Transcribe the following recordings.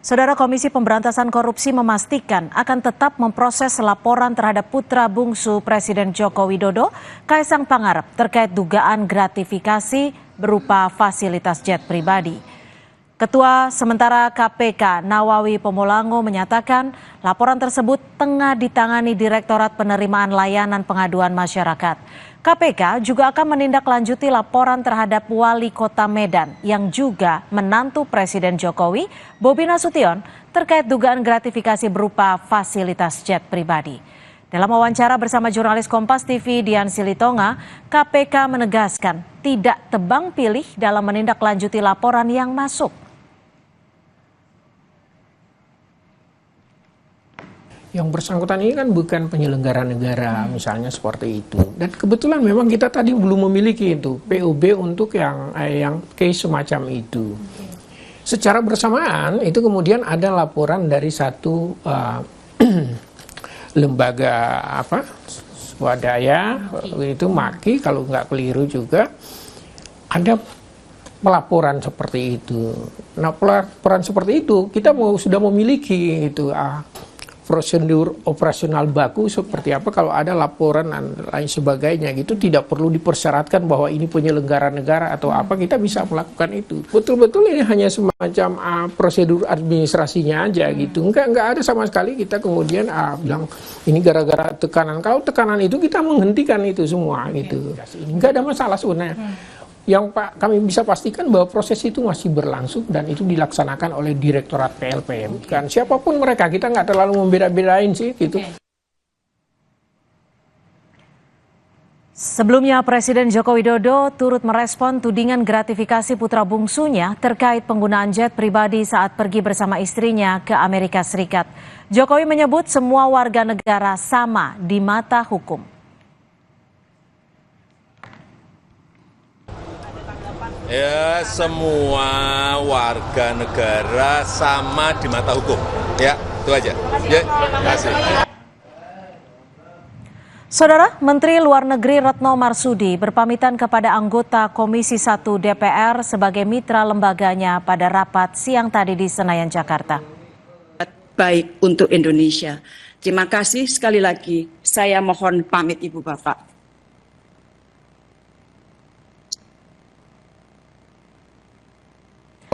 Saudara Komisi Pemberantasan Korupsi memastikan akan tetap memproses laporan terhadap putra bungsu Presiden Joko Widodo, Kaisang Pangarep, terkait dugaan gratifikasi berupa fasilitas jet pribadi. Ketua Sementara KPK Nawawi Pomolango menyatakan laporan tersebut tengah ditangani Direktorat Penerimaan Layanan Pengaduan Masyarakat. KPK juga akan menindaklanjuti laporan terhadap Wali Kota Medan yang juga menantu Presiden Jokowi, Bobi Nasution, terkait dugaan gratifikasi berupa fasilitas jet pribadi. Dalam wawancara bersama jurnalis Kompas TV Dian Silitonga, KPK menegaskan tidak tebang pilih dalam menindaklanjuti laporan yang masuk. Yang bersangkutan ini kan bukan penyelenggara negara, misalnya seperti itu. Dan kebetulan memang kita tadi belum memiliki itu POB untuk yang case semacam itu. Secara bersamaan itu kemudian ada laporan dari satu lembaga swadaya itu MAKI, kalau nggak keliru juga ada pelaporan seperti itu. Nah, pelaporan seperti itu kita sudah memiliki itu prosedur operasional baku seperti apa kalau ada laporan dan lain sebagainya gitu, tidak perlu dipersyaratkan bahwa ini penyelenggara negara atau apa, kita bisa melakukan itu. Betul-betul ini hanya semacam prosedur administrasinya aja gitu. Enggak ada sama sekali kita kemudian bilang ini gara-gara tekanan. Kalau tekanan itu kita menghentikan itu semua gitu. Enggak ada masalah sebenarnya. Yang kami bisa pastikan bahwa proses itu masih berlangsung dan itu dilaksanakan oleh Direktorat PLPM. Kan siapapun mereka, kita nggak terlalu membeda-bedain sih gitu. Sebelumnya Presiden Joko Widodo turut merespon tudingan gratifikasi putra bungsunya terkait penggunaan jet pribadi saat pergi bersama istrinya ke Amerika Serikat. Jokowi menyebut semua warga negara sama di mata hukum. Ya, semua warga negara sama di mata hukum. Ya, itu aja. Ya, terima kasih. Saudara Menteri Luar Negeri Retno Marsudi berpamitan kepada anggota Komisi 1 DPR sebagai mitra lembaganya pada rapat siang tadi di Senayan, Jakarta. Baik untuk Indonesia. Terima kasih sekali lagi. Saya mohon pamit Ibu Bapak.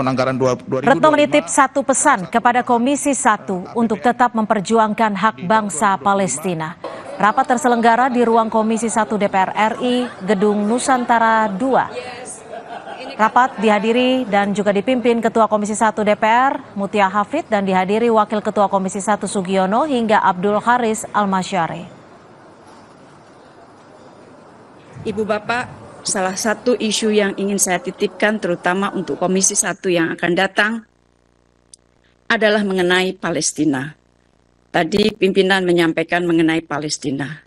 Retno menitip satu pesan kepada Komisi 1 untuk tetap memperjuangkan hak bangsa Palestina. Rapat terselenggara di ruang Komisi 1 DPR RI, Gedung Nusantara 2. Rapat dihadiri dan juga dipimpin Ketua Komisi 1 DPR, Mutia Hafid, dan dihadiri Wakil Ketua Komisi 1 Sugiono hingga Abdul Haris Almasyari. Ibu Bapak, salah satu isu yang ingin saya titipkan terutama untuk Komisi 1 yang akan datang adalah mengenai Palestina. Tadi pimpinan menyampaikan mengenai Palestina.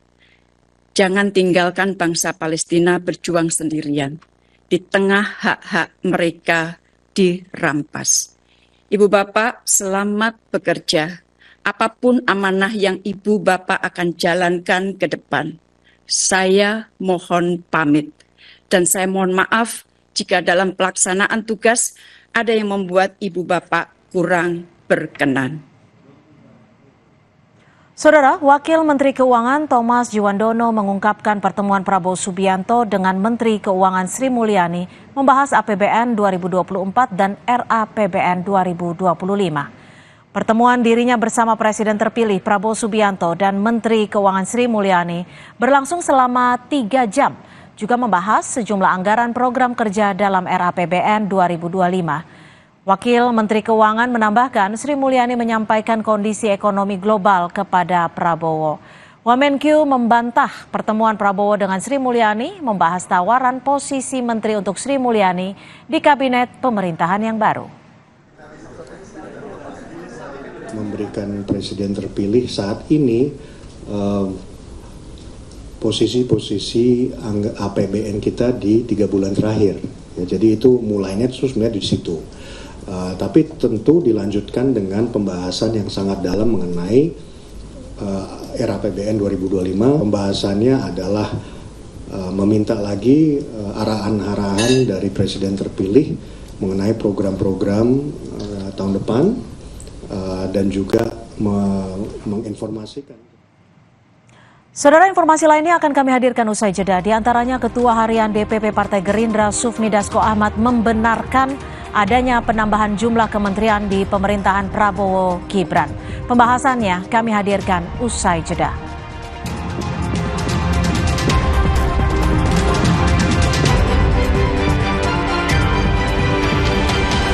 Jangan tinggalkan bangsa Palestina berjuang sendirian di tengah hak-hak mereka dirampas. Ibu Bapak, selamat bekerja. Apapun amanah yang Ibu Bapak akan jalankan ke depan, saya mohon pamit. Dan saya mohon maaf jika dalam pelaksanaan tugas ada yang membuat Ibu Bapak kurang berkenan. Saudara, Wakil Menteri Keuangan Thomas Juwandono mengungkapkan pertemuan Prabowo Subianto dengan Menteri Keuangan Sri Mulyani membahas APBN 2024 dan RAPBN 2025. Pertemuan dirinya bersama Presiden terpilih Prabowo Subianto dan Menteri Keuangan Sri Mulyani berlangsung selama 3 jam. Juga membahas sejumlah anggaran program kerja dalam RAPBN 2025. Wakil Menteri Keuangan menambahkan Sri Mulyani menyampaikan kondisi ekonomi global kepada Prabowo. Wamenkyu membantah pertemuan Prabowo dengan Sri Mulyani membahas tawaran posisi menteri untuk Sri Mulyani di kabinet pemerintahan yang baru. Memberikan presiden terpilih saat ini posisi-posisi APBN kita di 3 bulan terakhir. Ya, jadi itu mulainya itu sebenarnya di situ. Tapi tentu dilanjutkan dengan pembahasan yang sangat dalam mengenai RAPBN 2025. Pembahasannya adalah meminta lagi arahan-arahan dari presiden terpilih mengenai program-program tahun depan dan juga menginformasikan. Saudara, informasi lainnya akan kami hadirkan usai jeda. Di antaranya Ketua Harian DPP Partai Gerindra Sufmi Dasko Ahmad membenarkan adanya penambahan jumlah kementerian di pemerintahan Prabowo Gibran. Pembahasannya kami hadirkan usai jeda.